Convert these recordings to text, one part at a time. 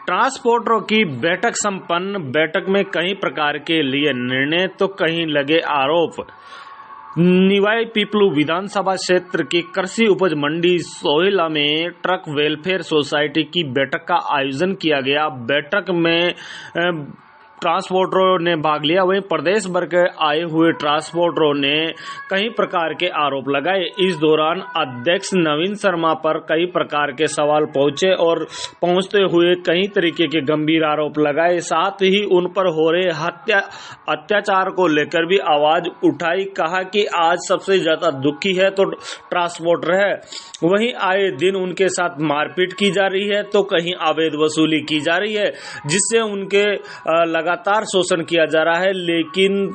ट्रांसपोर्टरों की बैठक संपन्न। बैठक में कई प्रकार के लिए निर्णय तो कहीं लगे आरोप। निवाई पीपलू विधानसभा क्षेत्र की कृषि उपज मंडी सोहिला में ट्रक वेलफेयर सोसाइटी की बैठक का आयोजन किया गया। बैठक में ट्रांसपोर्टरों ने भाग लिया। वहीं प्रदेश भर के आए हुए ट्रांसपोर्टरों ने कई प्रकार के आरोप लगाए। इस दौरान अध्यक्ष नवीन शर्मा पर कई प्रकार के सवाल पहुंचे और पहुंचते हुए कई तरीके के गंभीर आरोप लगाए। साथ ही उन पर हो रहे अत्याचार को लेकर भी आवाज उठाई। कहा कि आज सबसे ज्यादा दुखी है तो ट्रांसपोर्टर है। वहीं आए दिन उनके साथ मारपीट की जा रही है तो कहीं अवैध वसूली की जा रही है, जिससे उनके लगातार शोषण किया जा रहा है। लेकिन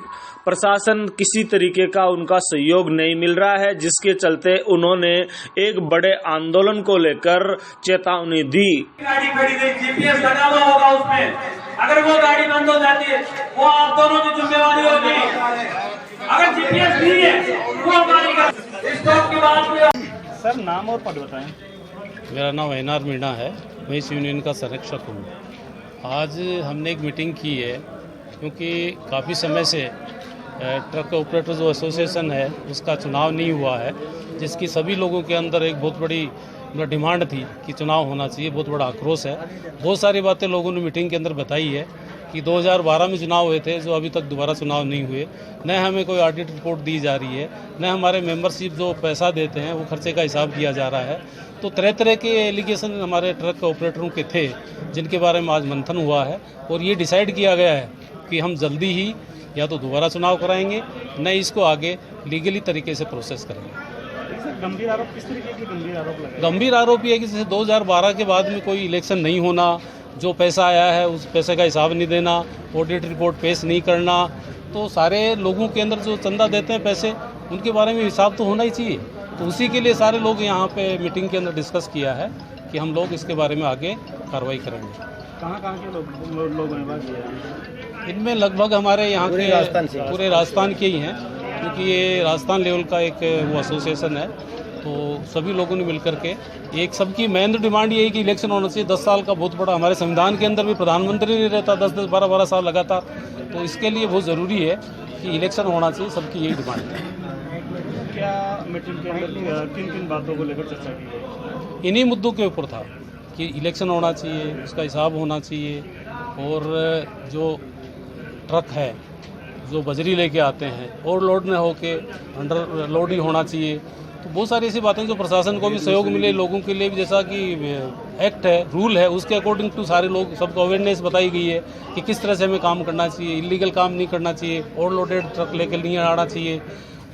प्रशासन किसी तरीके का उनका सहयोग नहीं मिल रहा है, जिसके चलते उन्होंने एक बड़े आंदोलन को लेकर चेतावनी दी। गाड़ी खड़ी थी, जीपीएस लगा हुआ होगा उसमें, अगर वो गाड़ी बंद हो जाती है वो आप दोनों की जिम्मेवारी होगी। अगर जीपीएस नहीं है वो हमारी स्टॉप की बात। सर नाम और पद बताएं। मेरा नाम एनआर मीणा है, मैं इस यूनियन का संरक्षक हूँ। आज हमने एक मीटिंग की है क्योंकि काफ़ी समय से ट्रक ऑपरेटर्स एसोसिएशन है उसका चुनाव नहीं हुआ है, जिसकी सभी लोगों के अंदर एक बहुत बड़ी डिमांड थी कि चुनाव होना चाहिए। बहुत बड़ा आक्रोश है। बहुत सारी बातें लोगों ने मीटिंग के अंदर बताई है कि 2012 में चुनाव हुए थे, जो अभी तक दोबारा चुनाव नहीं हुए। न हमें कोई ऑडिट रिपोर्ट दी जा रही है, न हमारे मेंबरशिप जो पैसा देते हैं वो खर्चे का हिसाब किया जा रहा है। तो तरह तरह के एलिगेशन हमारे ट्रक ऑपरेटरों के थे, जिनके बारे में आज मंथन हुआ है और ये डिसाइड किया गया है कि हम जल्दी ही या तो दोबारा चुनाव कराएंगे, न इसको आगे लीगली तरीके से प्रोसेस करेंगे। गंभीर आरोप किस तरीके के गंभीर आरोप लगे? गंभीर आरोप ये है कि जैसे 2012 के बाद में कोई इलेक्शन नहीं होना, जो पैसा आया है उस पैसे का हिसाब नहीं देना, ऑडिट रिपोर्ट पेश नहीं करना, तो सारे लोगों के अंदर जो चंदा देते हैं पैसे, उनके बारे में हिसाब तो होना ही चाहिए। तो उसी के लिए सारे लोग यहाँ पे मीटिंग के अंदर डिस्कस किया है कि हम लोग इसके बारे में आगे कार्रवाई करेंगे। कहाँ के लोगों ने भाग लिया? इनमें लगभग हमारे यहाँ के पूरे राजस्थान के ही हैं, क्योंकि ये राजस्थान लेवल का एक वो एसोसिएशन है। तो सभी लोगों ने मिलकर के एक सबकी मेन डिमांड ये है कि इलेक्शन होना चाहिए। 10 साल का बहुत बड़ा, हमारे संविधान के अंदर भी प्रधानमंत्री नहीं रहता 10-10, 12-12 साल लगातार, तो इसके लिए बहुत ज़रूरी है कि इलेक्शन होना चाहिए। सबकी यही डिमांड है। क्या मीटिंग के अंदर किन बातों को लेकर चर्चा की गई? इन्हीं मुद्दों के ऊपर था कि इलेक्शन होना चाहिए, उसका हिसाब होना चाहिए, और जो ट्रक है जो बजरी लेके आते हैं ओवरलोड न होके अंडर लोड ही होना चाहिए। तो बहुत सारी ऐसी बातें जो प्रशासन को भी सहयोग मिले, लोगों के लिए भी, जैसा कि एक्ट है, रूल है, उसके अकॉर्डिंग टू सारे लोग सबको अवेयरनेस बताई गई है कि किस तरह से हमें काम करना चाहिए, इलीगल काम नहीं करना चाहिए, ओवरलोडेड ट्रक लेकर नहीं आना चाहिए,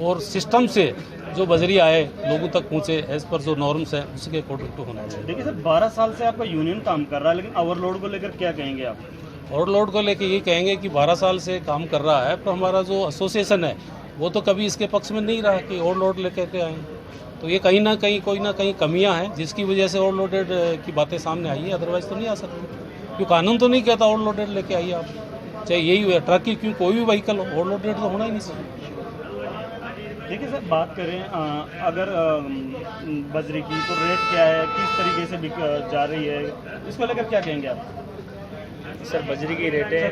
और सिस्टम से जो बजरी आए लोगों तक पहुँचे एज पर जो नॉर्म्स है उसके अकॉर्डिंग टू होना चाहिए। देखिए सर, 12 साल से आपका यूनियन काम कर रहा है, लेकिन ओवरलोड को लेकर क्या कहेंगे आप? ओवरलोड को लेकर ये कहेंगे कि 12 साल से काम कर रहा है, पर हमारा जो एसोसिएशन है वो तो कभी इसके पक्ष में नहीं रहा कि ओवरलोड लेकर के आए। तो ये कहीं ना कहीं कोई ना कहीं कमियां हैं, जिसकी वजह से ओवरलोडेड की बातें सामने आई है। अदरवाइज तो नहीं आ सकती, क्यों कानून तो नहीं कहता ओवरलोडेड लेके आइए आप, चाहे यही ट्रक की क्यों कोई भी व्हीकल हो, ओवरलोडेड तो होना ही नहीं चाहिए। देखिए सर, बात करें अगर बजरी की, तो रेट क्या है, किस तरीके से बिक जा रही है, इसको लेकर क्या कहेंगे आप? सर बजरी की रेटें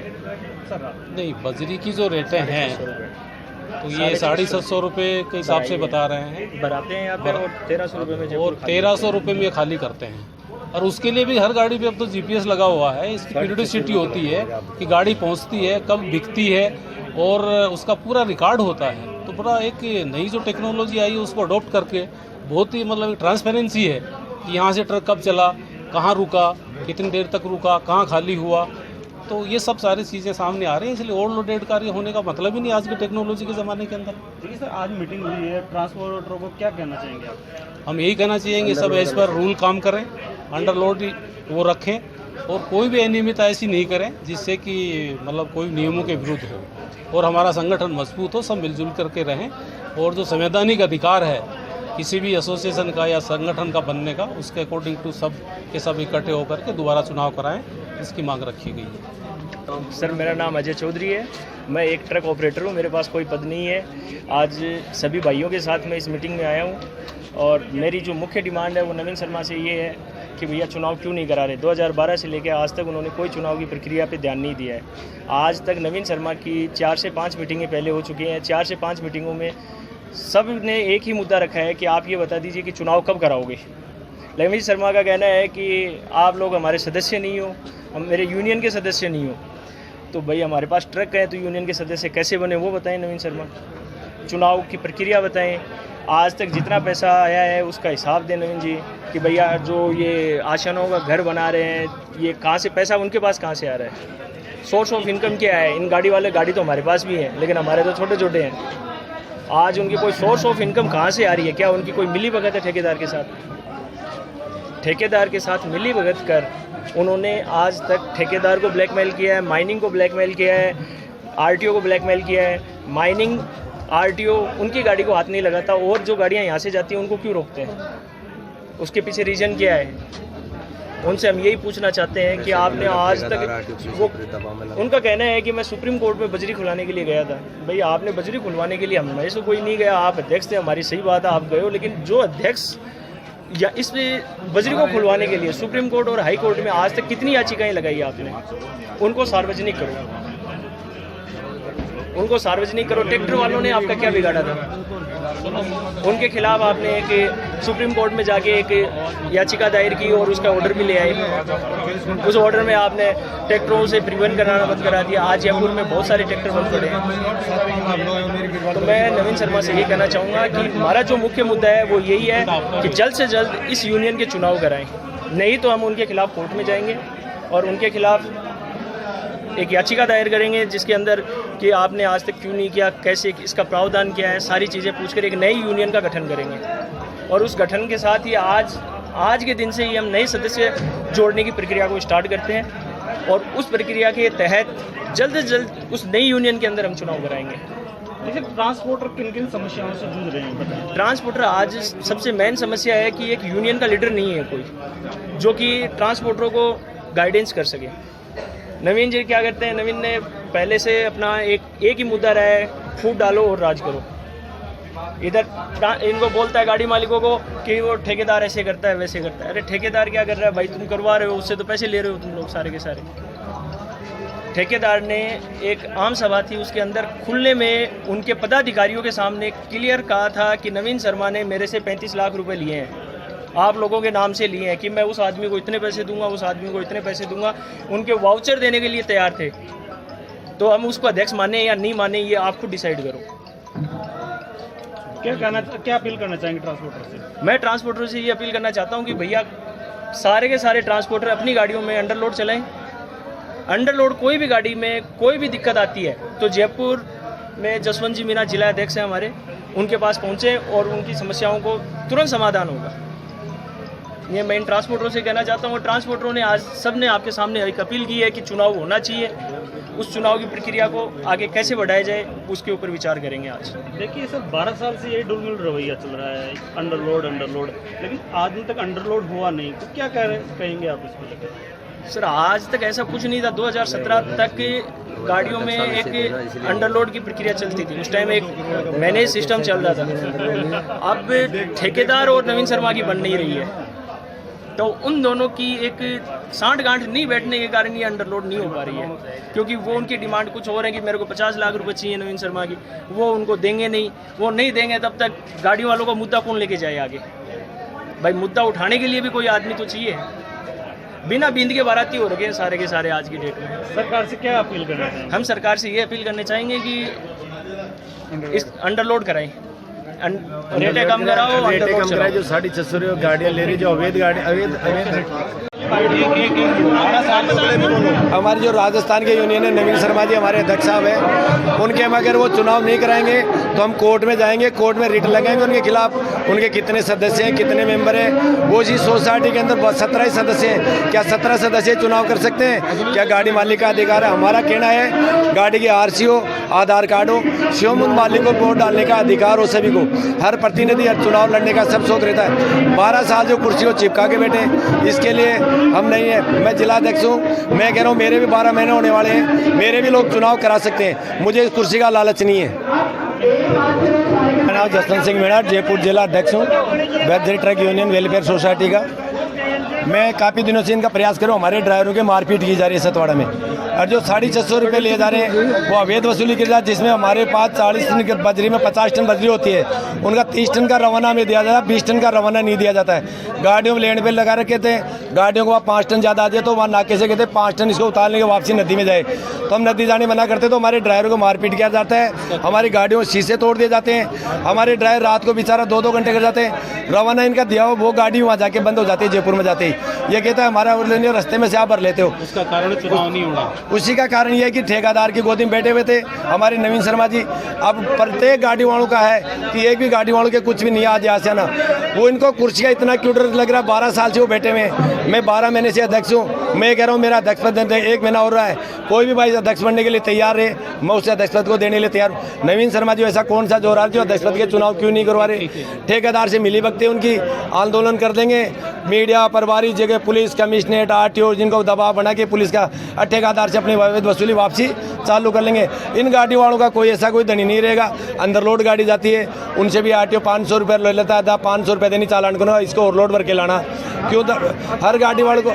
सर नहीं, बजरी की जो रेटें हैं तो ये 750 रुपये के हिसाब से बता रहे हैं, बनाते हैं यहाँ पे, और 1300 रुपये में, और 1300 रुपये में खाली करते हैं। और उसके लिए भी हर गाड़ी पे अब तो जीपीएस लगा हुआ है। इसकी पीरियडिसिटी होती है कि गाड़ी पहुँचती है, कब बिकती है, और उसका पूरा रिकॉर्ड होता है। तो पूरा एक नई जो टेक्नोलॉजी आई है उसको अडॉप्ट करके बहुत ही ट्रांसपेरेंसी है कि यहाँ से ट्रक कब चला, कहाँ रुका, कितनी देर तक रुका, कहाँ खाली हुआ, तो ये सब सारी चीज़ें सामने आ रही हैं। इसलिए ओवरलोडेड कार्य होने का मतलब ही नहीं आज के टेक्नोलॉजी के ज़माने के अंदर। देखिए सर, आज मीटिंग हुई है, ट्रांसपोर्टरों को क्या कहना चाहेंगे आप? हम यही कहना चाहेंगे सब एज पर रूल काम करें, अंडरलोड वो रखें, और कोई भी अनियमितता ऐसी नहीं करें जिससे कि कोई नियमों के विरुद्ध हो, और हमारा संगठन मजबूत हो, सब मिलजुल करके रहें, और जो संवैधानिक अधिकार है किसी भी एसोसिएशन का या संगठन का बनने का, उसके अकॉर्डिंग टू सब के सब इकट्ठे होकर के दोबारा चुनाव कराएं, इसकी मांग रखी गई है। सर मेरा नाम अजय चौधरी है, मैं एक ट्रक ऑपरेटर हूँ, मेरे पास कोई पद नहीं है। आज सभी भाइयों के साथ मैं इस मीटिंग में आया हूँ, और मेरी जो मुख्य डिमांड है वो नवीन शर्मा से ये है कि भैया चुनाव क्यों नहीं करा रहे। 2012 से लेकर आज तक उन्होंने कोई चुनाव की प्रक्रिया पे ध्यान नहीं दिया है। आज तक नवीन शर्मा की 4 से 5 मीटिंगें पहले हो चुकी हैं। 4 से 5 मीटिंगों में सब ने एक ही मुद्दा रखा है कि आप ये बता दीजिए कि चुनाव कब कराओगे। नवीन शर्मा का कहना है कि आप लोग हमारे सदस्य नहीं हो, हम मेरे यूनियन के सदस्य नहीं हो। तो भाई हमारे पास ट्रक है तो यूनियन के सदस्य कैसे बने वो बताएं नवीन शर्मा। चुनाव की प्रक्रिया बताएं। आज तक जितना पैसा आया है उसका हिसाब दें नवीन जी कि भैया जो ये आशानों का घर बना रहे हैं ये कहाँ से पैसा उनके पास कहाँ से आ रहा है, सोर्स ऑफ इनकम क्या है। इन गाड़ी वाले गाड़ी तो हमारे पास भी है लेकिन हमारे तो छोटे छोटे हैं। आज उनकी कोई सोर्स ऑफ इनकम कहाँ से आ रही है, क्या उनकी कोई मिली भगत है ठेकेदार के साथ। ठेकेदार के साथ मिली भगत कर उन्होंने आज तक ठेकेदार को ब्लैकमेल किया है, माइनिंग को ब्लैकमेल किया है, आरटीओ को ब्लैकमेल किया है। माइनिंग आरटीओ उनकी गाड़ी को हाथ नहीं लगाता और जो गाड़ियां यहाँ से जाती हैं उनको क्यों रोकते हैं, उसके पीछे रीज़न क्या है। उनसे हम यही पूछना चाहते हैं कि आपने आज तक वो उनका कहना है कि मैं सुप्रीम कोर्ट में बजरी खुलाने के लिए गया था। भाई आपने बजरी खुलवाने के लिए हमें से कोई नहीं गया, आप अध्यक्ष थे, हमारी सही बात है आप गए हो, लेकिन जो अध्यक्ष या इस बजरी को खुलवाने के लिए सुप्रीम कोर्ट और हाई कोर्ट में आज तक कितनी याचिकाएं लगाई आपने, उनको सार्वजनिक करो, उनको सार्वजनिक करो। ट्रैक्टर वालों ने आपका क्या बिगाड़ा था, उनके खिलाफ आपने एक सुप्रीम कोर्ट में जाके एक याचिका दायर की और उसका ऑर्डर भी ले आए। उस ऑर्डर में आपने ट्रैक्टरों से परिवहन कराना बंद करा दिया। आज जयपुर में बहुत सारे ट्रैक्टर बंद पड़े हैं। तो मैं नवीन शर्मा से ये कहना चाहूँगा कि हमारा जो मुख्य मुद्दा है वो यही है कि जल्द से जल्द इस यूनियन के चुनाव कराएं, नहीं तो हम उनके खिलाफ कोर्ट में जाएंगे और उनके खिलाफ एक याचिका दायर करेंगे जिसके अंदर कि आपने आज तक क्यों नहीं किया, कैसे, इसका प्रावधान क्या है, सारी चीज़ें पूछकर एक नई यूनियन का गठन करेंगे। और उस गठन के साथ ही आज के दिन से ही हम नए सदस्य जोड़ने की प्रक्रिया को स्टार्ट करते हैं और उस प्रक्रिया के तहत जल्द से जल्द उस नई यूनियन के अंदर हम चुनाव कराएंगे। लेकिन ट्रांसपोर्टर किन किन समस्याओं से जूझ रहे हैं? ट्रांसपोर्टर आज सबसे मेन समस्या है कि एक यूनियन का लीडर नहीं है कोई जो कि ट्रांसपोर्टरों को गाइडेंस कर सके। नवीन जी क्या करते हैं, नवीन ने पहले से अपना एक ही मुद्दा रहा है, फूट डालो और राज करो। इधर इनको बोलता है गाड़ी मालिकों को कि वो ठेकेदार ऐसे करता है वैसे करता है। अरे ठेकेदार क्या कर रहा है भाई, तुम करवा रहे हो, उससे तो पैसे ले रहे हो तुम लोग सारे के सारे। ठेकेदार ने एक आम सभा थी उसके अंदर खुले में उनके पदाधिकारियों के सामने क्लियर कहा था कि नवीन शर्मा ने मेरे से 35 लाख रुपए लिए हैं, आप लोगों के नाम से लिए हैं कि मैं उस आदमी को इतने पैसे दूंगा, उस आदमी को इतने पैसे दूंगा। उनके वाउचर देने के लिए तैयार थे। तो हम उसको अध्यक्ष माने या नहीं माने ये आप खुद डिसाइड करो। क्या अपील करना चाहेंगे ट्रांसपोर्टर से? मैं ट्रांसपोर्टर से ये अपील करना चाहता हूँ कि भैया सारे के सारे ट्रांसपोर्टर अपनी गाड़ियों में अंडरलोड चलाएं। अंडरलोड कोई भी गाड़ी में कोई भी दिक्कत आती है तो जयपुर में जसवंत जी मीना जिला अध्यक्ष हैं हमारे, उनके पास पहुँचे और उनकी समस्याओं को तुरंत समाधान होगा। ये मैं इन ट्रांसपोर्टरों से कहना चाहता हूँ। ट्रांसपोर्टरों ने आज सब ने आपके सामने एक अपील की है कि चुनाव होना चाहिए, उस चुनाव की प्रक्रिया को आगे कैसे बढ़ाया जाए उसके ऊपर विचार करेंगे आज। देखिए सर, 12 साल से ये डुलमुल रवैया चल रहा है, अंडरलोड, लेकिन आज दिन तक अंडरलोड हुआ नहीं, तो क्या कहेंगे आप इसको लेकर? सर आज तक ऐसा कुछ नहीं था। 2017 तक गाड़ियों में एक अंडरलोड की प्रक्रिया चलती थी, उस टाइम एक मैनेज सिस्टम चल रहा था। अब ठेकेदार और नवीन शर्मा की बन नहीं रही है तो उन दोनों की एक सांठ गांठ नहीं बैठने के कारण ये अंडरलोड नहीं हो पा रही है, क्योंकि वो उनकी डिमांड कुछ और है कि मेरे को 50 लाख रुपए चाहिए नवीन शर्मा की, वो उनको देंगे नहीं। वो नहीं देंगे तब तक गाड़ियों वालों का मुद्दा कौन लेके जाए आगे। भाई मुद्दा उठाने के लिए भी कोई आदमी तो चाहिए। बिना बींद के बाराती हो रखे हैं सारे के सारे आज की डेट में। सरकार से क्या अपील करना चाहेंगे? हम सरकार से ये अपील करने चाहेंगे कि इस अंडरलोड कराएं, रेटें कम कराओ, अंडरलोड कराओ। जो 650 गाड़ियाँ ले रही, जो अवैध हमारी जो राजस्थान के यूनियन है, नवीन शर्मा जी हमारे अध्यक्ष साहब हैं, उनके हम अगर वो चुनाव नहीं कराएंगे तो हम कोर्ट में जाएंगे, कोर्ट में रिट लगाएंगे उनके खिलाफ। उनके कितने सदस्य हैं, कितने मेंबर हैं, वो जी सोसाइटी के अंदर 17 ही सदस्य हैं, क्या 17 सदस्य चुनाव कर सकते हैं? क्या गाड़ी मालिक का अधिकार है? हमारा कहना है गाड़ी की आरसी हो, आधार कार्ड हो, शिवमुंद मालिक को वोट डालने का अधिकार हो सभी को। हर प्रतिनिधि हर चुनाव लड़ने का सब शौक रहता है। 12 साल जो कुर्सी को चिपका के बैठे, इसके लिए हम नहीं है। मैं जिला अध्यक्ष हूँ, मैं कह रहा हूँ मेरे भी 12 महीने होने वाले हैं, मेरे भी लोग चुनाव करा सकते हैं, मुझे इस कुर्सी का लालच नहीं है। मेरा नाम जसवंत सिंह मीणा, जयपुर जिला अध्यक्ष हूँ, वैद्य ट्रक यूनियन वेलफेयर सोसाइटी का। मैं काफ़ी दिनों से इनका प्रयास करूँ, हमारे ड्राइवरों के मारपीट की जा रही है सतवाड़ा में, और जो 650 रुपये लिए जा रहे हैं वो अवैध वसूली की जा, जिसमें हमारे पास 40 टन की बजरी में 50 टन बजरी होती है, उनका 30 टन का रवाना हमें दिया जाता है, 20 टन का रवाना नहीं दिया जाता है। गाड़ियों में लेन पे लगा रखे थे, गाड़ियों को वहाँ 5 टन ज़्यादा आ जाए तो वहाँ नाके से कहते 5 टन इसको उतारने के वापसी नदी में जाए, तो हम नदी जाने मना करते तो हमारे ड्राइवरों को मारपीट किया जाता है, हमारी गाड़ियों में शीशे तोड़ दिए जाते हैं, हमारे ड्राइवर रात को बेचारा 2-2 घंटे कर जाते हैं, रवाना इनका दिया हो वो गाड़ी वहाँ जाके बंद हो जाती है जयपुर में जाते ही। ये कहता है हमारा और लेने रास्ते में से आप भर लेते हो, उसका कारण चुनाव नहीं होना। उसी का कारण ये है कि ठेकेदार की गोदी में बैठे हुए थे हमारे नवीन शर्मा जी। अब प्रत्येक गाड़ी वालों का है कि एक भी गाड़ी वालों के कुछ भी नहीं आज यहाँ से आना, वो इनको कुर्सी का इतना क्यों डर लग रहा है, 12 साल से वो बैठे हुए हैं, मैं 12 महीने से अध्यक्ष हूँ, मैं कह रहा हूँ मेरा अध्यक्ष पद 1 महीना हो रहा है, कोई भी भाई अध्यक्ष बनने के लिए तैयार है, मैं उसे अध्यक्ष पद को देने के लिए तैयार हूँ। नवीन शर्मा जी ऐसा कौन सा जोर जो अध्यक्ष पद के चुनाव क्यों नहीं करवा रहे, ठेकेदार से मिली भगते उनकी, आंदोलन कर देंगे, मीडिया परवारी जगह पुलिस कमिश्नरेट RTO जिनको दबाव बना के पुलिस का ठेकेदार से अपनी वसूली वापसी चालू कर लेंगे। इन गाड़ी वालों का कोई ऐसा कोई धनी नहीं रहेगा, अंदर लोड गाड़ी जाती है उनसे भी RTO 500 रुपये ले लेता है, 500 रुपये देनी चालान को, इसको ओवरलोड भर के लाना क्यों, हर गाड़ी वाले को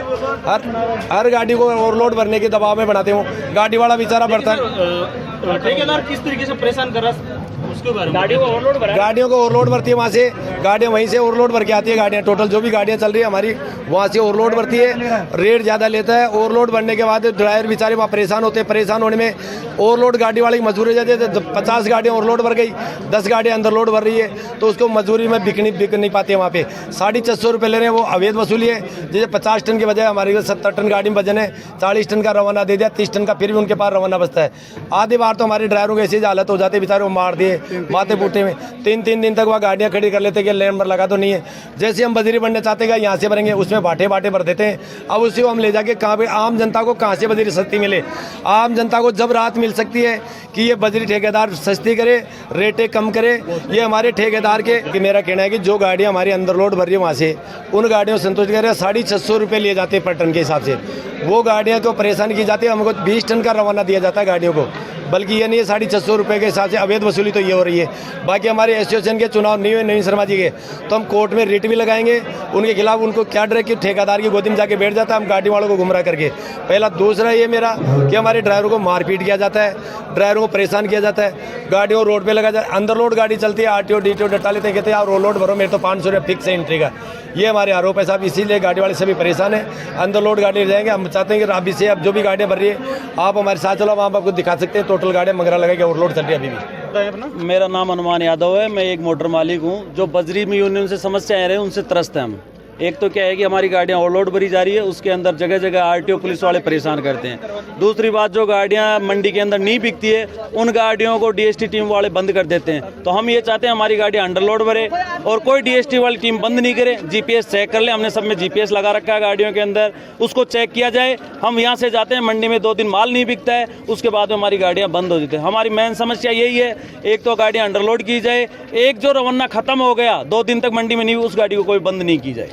हर गाड़ी को ओवरलोड भरने के दबाव में बनाते हो, गाड़ी वाला बेचारा भरता है। ठेकेदार किस तरीके से परेशान कर रहा है उसके बारे में, गाड़ियों को ओवरलोड भरती है, वहाँ से गाड़ियाँ वहीं से ओवरलोड भर के आती है, गाड़ियाँ टोटल जो भी गाड़ियाँ चल रही है हमारी वहाँ से ओवरलोड भरती है, रेट ज़्यादा लेता है। ओवरलोड भरने के बाद ड्राइवर बेचारे वहाँ परेशान होते हैं, परेशान होने में ओवरलोड गाड़ी वाले की मजदूरी जाती है, 50 गाड़ियाँ ओवरलोड भर गई, 10 गाड़ियाँ अंदर लोड भर रही है तो उसको मजदूरी में बिक नहीं पाती है, वहाँ पे 650 रुपये ले रहे हैं, वो अवैध वसूली है। जैसे 50 टन के बजाय हमारे 70 टन गाड़ी में वजन है, 40 टन का रवाना दे दिया, 30 टन का फिर भी उनके पास रवाना बचता है। आधी बार तो हमारे ड्राइवरों की ऐसी हालत हो जाती है, बेचारे वो मार दिए माथे बूटे में, 3-3 दिन तक वह गाड़ियाँ खड़ी कर लेते कि नंबर लगा तो नहीं है, जैसे हम बजरी भरने चाहते हैं यहाँ से भरेंगे, उसमें बाटे भर देते हैं, अब उसी को हम ले जाके कहाँ पे आम जनता को कहाँ से बजरी सस्ती मिले। आम जनता को जब राहत मिल सकती है कि ये बजरी ठेकेदार सस्ती करे, रेटें कम करे, ये हमारे ठेकेदार के कि मेरा कहना है कि जो गाड़ियाँ हमारी अंदर लोड भर रही है वहाँ से उन गाड़ियों को संतुष्ट करें। 650 रुपये लिए जाते हैं पर टन के हिसाब से, वो गाड़ियाँ को परेशान की जाती है, हमको 20 टन का रवाना दिया जाता है गाड़ियों को, बल्कि ये नहीं है 650 रुपये के हिसाब से अवैध वसूली तो ये हो रही है। बाकी हमारे एसोसिएशन के चुनाव नहीं हुए नवीन शर्मा जी के, तो हम कोर्ट में रिट भी लगाएंगे उनके खिलाफ। उनको क्या डर है कि ठेकेदार की गोदी में जाके बैठ जाता है हम गाड़ी वालों को गुमराह करके। पहला। दूसरा ये मेरा कि हमारे ड्राइवरों को मारपीट किया जाता है, ड्राइवरों को परेशान किया जाता है, गाड़ियों रोड पर लगा जाए, अंदर लोड गाड़ी चलती है, RTO DTO डटा लेते हैं, कहते हैं आप रोड लोड भरो, मेरे तो 500 रुपये फिक्स है एंट्री का। ये हमारे आरोप है साहब, इसीलिए गाड़ी वाले सभी परेशान हैं, अंदर लोड गाड़ी ले जाएंगे। हम चाहते हैं कि अभी से अब जो भी गाड़ियाँ भर रही है आप हमारे साथ चलो, वहाँ आपको दिखा सकते हैं टोटल गाड़ियाँ मंगरा लगा ओवरलोड चल रही है अभी भी। मेरा नाम हनुमान यादव है, मैं एक मोटर मालिक हूँ। जो बजरी में यूनियन से समस्या आ रही है उनसे त्रस्त हैं हम। एक तो क्या है कि हमारी गाड़ियाँ ओवरलोड भरी जा रही है, उसके अंदर जगह जगह RTO पुलिस वाले परेशान करते हैं। दूसरी बात, जो गाड़ियाँ मंडी के अंदर नहीं बिकती है उन गाड़ियों को DST टीम वाले बंद कर देते हैं। तो हम ये चाहते हैं हमारी गाड़ियाँ अंडरलोड भरे और कोई DST वाली टीम बंद नहीं करे, GPS चेक कर ले। हमने सब में GPS लगा रखा है गाड़ियों के अंदर, उसको चेक किया जाए। हम यहाँ से जाते हैं, मंडी में 2 दिन माल नहीं बिकता है, उसके बाद में हमारी गाड़ियाँ बंद हो जाती है। हमारी मेन समस्या यही है, एक तो गाड़ियाँ अंडरलोड की जाए, एक जो रवाना खत्म हो गया 2 दिन तक मंडी में नहीं, उस गाड़ी को कोई बंद नहीं की जाए।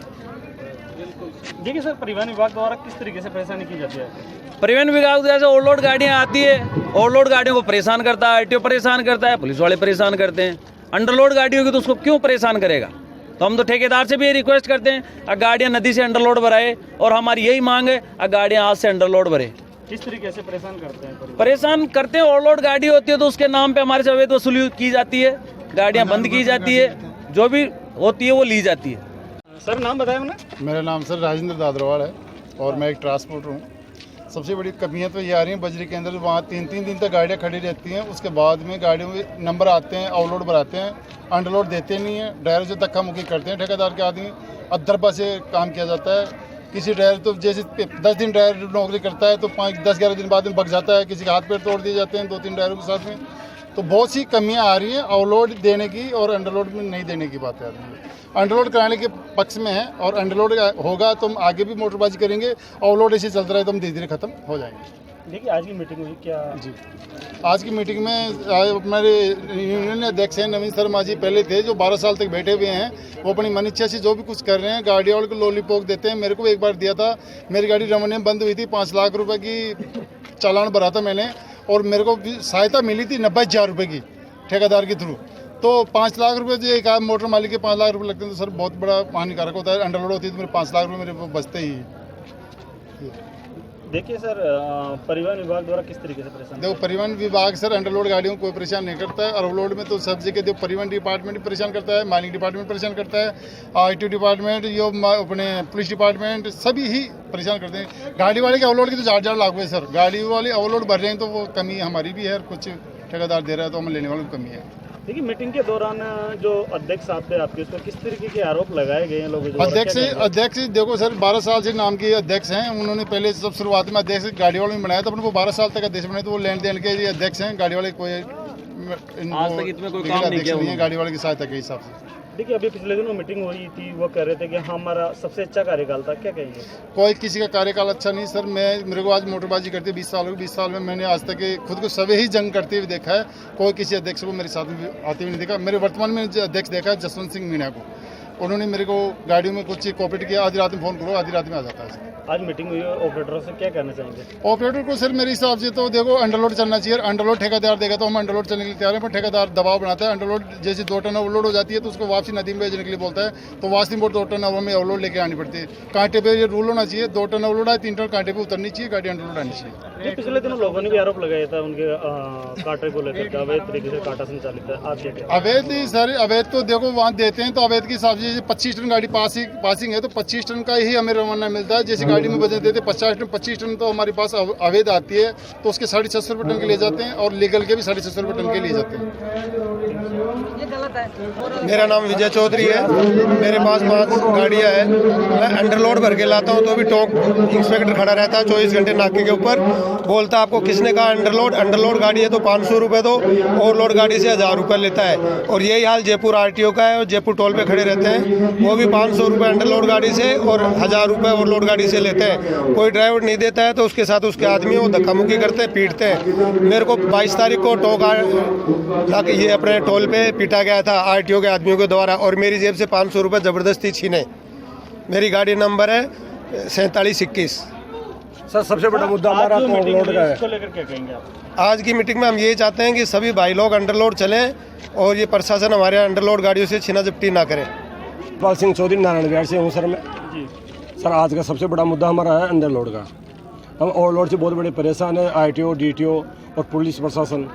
देखिए सर, परिवहन विभाग द्वारा किस तरीके से परेशानी की जाती है? परिवहन विभाग जैसे ओवरलोड गाड़ियाँ आती है, ओवरलोड गाड़ियों को परेशान करता है, RTO परेशान करता है, पुलिस वाले परेशान करते हैं। अंडरलोड गाड़ियों की तो उसको क्यों परेशान करेगा? तो हम तो ठेकेदार से भी ये रिक्वेस्ट करते हैं गाड़ियाँ नदी से अंडरलोड भराए, और हमारी यही मांग है गाड़ियाँ आज से अंडरलोड भरे। किस तरीके से परेशान करते हैं? परेशान करते हैं, ओवरलोड गाड़ी होती है तो उसके नाम पे हमारे से अवैध वसूली की जाती है, गाड़ियाँ बंद की जाती है, जो भी होती है वो ली जाती है। सर नाम बताया हमने? मेरा नाम सर राजेंद्र दादरवाल है और मैं एक ट्रांसपोर्टर हूँ। सबसे बड़ी कमियाँ तो ये आ रही हैं बजरी के अंदर, वहाँ 3-3 दिन तक गाड़ियाँ खड़ी रहती हैं, उसके बाद में गाड़ियों में नंबर आते हैं, ओवरलोड भराते हैं, अंडरलोड देते नहीं हैं। ड्राइवर जो धक्का मुक्की करते हैं ठेकेदार के आदमी, अदरपा से काम किया जाता है। किसी ड्राइवर तो जैसे 10 दिन ड्राइवर नौकरी करता है तो 5-10-11 दिन बाद में भग जाता है, किसी के हाथ पैर तोड़ दिए जाते हैं 2-3 ड्राइवरों के साथ में। तो बहुत सी कमियां आ रही हैं ओवरलोड देने की और अंडरलोड में नहीं देने की बात आ रही है। अंडरलोड कराने के पक्ष में है और अंडरलोड होगा तो हम आगे भी मोटरबाजी करेंगे, ओवरलोड ऐसे चलता रहे तो हम धीरे धीरे खत्म हो जाएंगे। देखिए आज की मीटिंग हुई क्या? जी, आज की मीटिंग में हमारे यूनियन अध्यक्ष हैं नवीन शर्मा जी, पहले थे जो 12 साल तक बैठे हुए हैं, वो अपनी मन इच्छा से जो भी कुछ कर रहे हैं, गाड़ी वालों को लॉलीपॉप देते हैं। मेरे को एक बार दिया था, मेरी गाड़ी रमन में बंद हुई थी, 5 लाख रुपए की चालान भरा था मैंने, और मेरे को सहायता मिली थी 90,000 रुपये की ठेकेदार के थ्रू। तो 5 लाख रुपए जो एक आध मोटर मालिक के 5 लाख रुपए लगते हैं तो सर बहुत बड़ा हानिकारक होता है। अंडरलोड होती है तो मेरे 5 लाख रुपए मेरे को बचते ही। देखिए सर, परिवहन विभाग द्वारा किस तरीके से परेशान? देखो परिवहन विभाग सर अंडरलोड गाड़ियों को कोई परेशान नहीं करता है। ओवरलोड में तो सब जगह देखो परिवहन डिपार्टमेंट भी परेशान करता है, माइनिंग डिपार्टमेंट परेशान करता है, आईटी डिपार्टमेंट, यो अपने पुलिस डिपार्टमेंट सभी ही परेशान करते हैं। गाड़ी वाले के ओवरलोड की तो 4 लागू है सर। गाड़ी वाले ओवरलोड भर रहे हैं तो वो कमी हमारी भी है, और कुछ ठेकेदार दे रहा है तो हम लेने वालों की कमी है। देखिए मीटिंग के दौरान जो अध्यक्ष आप थे आपके, उस पर किस तरीके के आरोप लगाए गए हैं लोगों द्वारा? अध्यक्ष देखो सर 12 साल से नाम के अध्यक्ष हैं। उन्होंने पहले सब शुरुआत में अध्यक्ष गाड़ी वालों ने बनाया था, अपने को 12 साल तक अध्यक्ष बनाए तो वो लेन देन के अध्यक्ष हैं। गाड़ी वाले कोई आज तक इसमें कोई काम नहीं किया गाड़ी वाले की सहायता के हिसाब से। देखिए अभी पिछले दिनों मीटिंग हुई थी, वो कह रहे थे कि हमारा सबसे अच्छा कार्यकाल था, क्या कहेंगे? कोई किसी का कार्यकाल अच्छा नहीं सर। मेरे को आज मोटरबाजी करते 20 साल हो गए। 20 साल में मैंने आज तक खुद को सभी ही जंग करते हुए देखा है। कोई किसी अध्यक्ष को मेरे साथ में आते हुए नहीं देखा। मेरे वर्तमान में जो अध्यक्ष देखा है जसवंत सिंह मीणा को, उन्होंने मेरे को गाड़ियों में कुछ कोऑपरेट किया। आधी रात में फ़ोन करो, आधी रात में आ जाता है। आज मीटिंग हुई है, ऑपरेटरों से क्या कहना चाहेंगे? ऑपरेटर को सर मेरे हिसाब से तो देखो अंडरलोड चलना चाहिए। अंडरलोड ठेकेदार देगा तो हम अंडरलोड चलने के लिए तैयार हैं, पर ठेकेदार दबाव बनाता है। अंडरलोड जैसे 2 टन ओवरलोड हो जाती है तो उसको वापसी नदी में भेजने के लिए बोलता है, तो वापसी बोर्ड 2 टन हमें ओवरलोड लेके आनी पड़ती है। कांटे पे ये रूल होना चाहिए, 2 टन ओवरलोड है, 3 टन कांटे पे उतरनी चाहिए, गाड़ी अंडरलोड आनी चाहिए। पिछले दिनों लोगों ने भी आरोप लगाया था उनके कांटे को लेकर, अवैध तरीके से कांटा संचालित है। आप क्या कहते हैं? अवैध ही सर, अवैध तो देखो वहाँ देते हैं तो अवैध के हिसाब से 25 टन गाड़ी पासिंग है तो 25 टन का ही हमें रवाना मिलता है। जैसे गाड़ी में वजन देते 25 टन तो हमारे पास अवैध आती है तो उसके 650 रुपये टन के लिए जाते हैं, और लीगल के भी 650 रुपये टन के लिए जाते हैं। मेरा नाम विजय चौधरी है। मेरे पास 5 गाड़ियाँ हैं। मैं अंडरलोड भर के लाता हूँ तो भी टोक इंस्पेक्टर खड़ा रहता है 24 घंटे नाके के ऊपर। बोलता आपको किसने कहा अंडरलोड गाड़ी है तो 500 रुपये दो, ओवरलोड गाड़ी से 1000 रुपये लेता है। और यही हाल जयपुर RTO का है, और जयपुर टोल पे खड़े रहते हैं, वो भी 500 रुपये अंडरलोड गाड़ी से और 1000 रुपये ओवरलोड गाड़ी से लेते हैं। कोई ड्राइवर नहीं देता है तो उसके साथ उसके आदमी वो धक्का मुक्की करते हैं, पीटते हैं। मेरे को 22 तारीख को ये अपने टोल पे पीटा गया था RTO के आदमियों के द्वारा, और मेरी जेब से 500 रुपये ज़बरदस्ती छीने। मेरी गाड़ी नंबर है 4721। सर सबसे बड़ा मुद्दा हमारा तो ओवरलोड का है। इसको लेकर क्या कहेंगे आप? आज की मीटिंग में हम यही चाहते हैं कि सभी भाई लोग अंडरलोड चलें और ये प्रशासन हमारे अंडरलोड गाड़ियों से छीना झपटी ना करे। पाल सिंह चौधरी नारायण विहार से हूँ सर मैं। सर आज का सबसे बड़ा मुद्दा हमारा है अंडरलोड का। हम ओवरलोड से बहुत बड़े परेशान हैं। RTO DTO और पुलिस प्रशासन,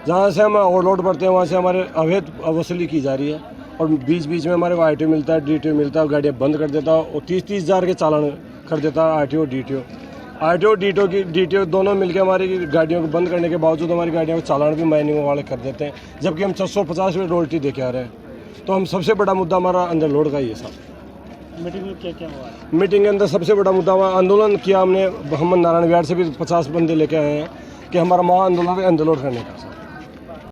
जहाँ से हम ओवरलोड बढ़ते हैं वहाँ से हमारे अवैध वसूली की जा रही है, और बीच बीच में हमारे RTO मिलता है, DTO मिलता है, गाड़ियाँ बंद कर देता है और 30-30 हज़ार के चालान कर देता है RTO DTO दोनों मिलकर हमारी गाड़ियों को बंद करने के बावजूद हमारी गाड़ियों को चालान भी माइनिंग वाले कर देते हैं, जबकि हम 650 रुपये रॉयल्टी दे के आ रहे हैं। तो हम सबसे बड़ा मुद्दा हमारा अंडरलोड का ही है साहब। मीटिंग में क्या क्या हुआ? मीटिंग के अंदर सबसे बड़ा मुद्दा हुआ, आंदोलन किया हमने। हम नारायण विहार से भी 50 बंदे लेके आए हैं कि हमारा महा आंदोलन अंडरलोड करने का।